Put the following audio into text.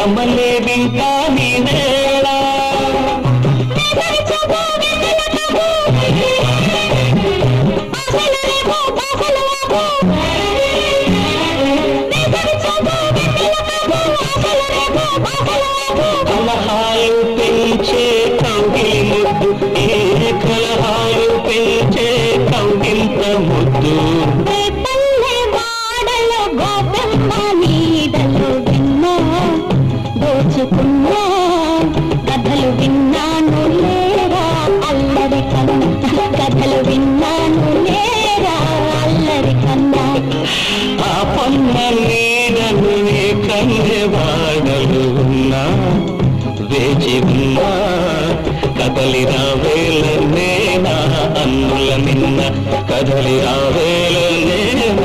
కమలే వింకా నీవేళ కలహాలు పెంచే కౌగిలి ముద్దు ఏ కలహాలు పెంచే కౌగిలింత ముద్దు కథలు విన్నాను లేరా అల్లరి కన్నా కథలు విన్నాను లేరా అల్లరి కన్నా ఆ పన్న నీడలు కన్నె వాడలు ఉన్నా వేచి ఉన్నా కదలి రావేల నేనా అన్నుల నిన్న కదలి రావేల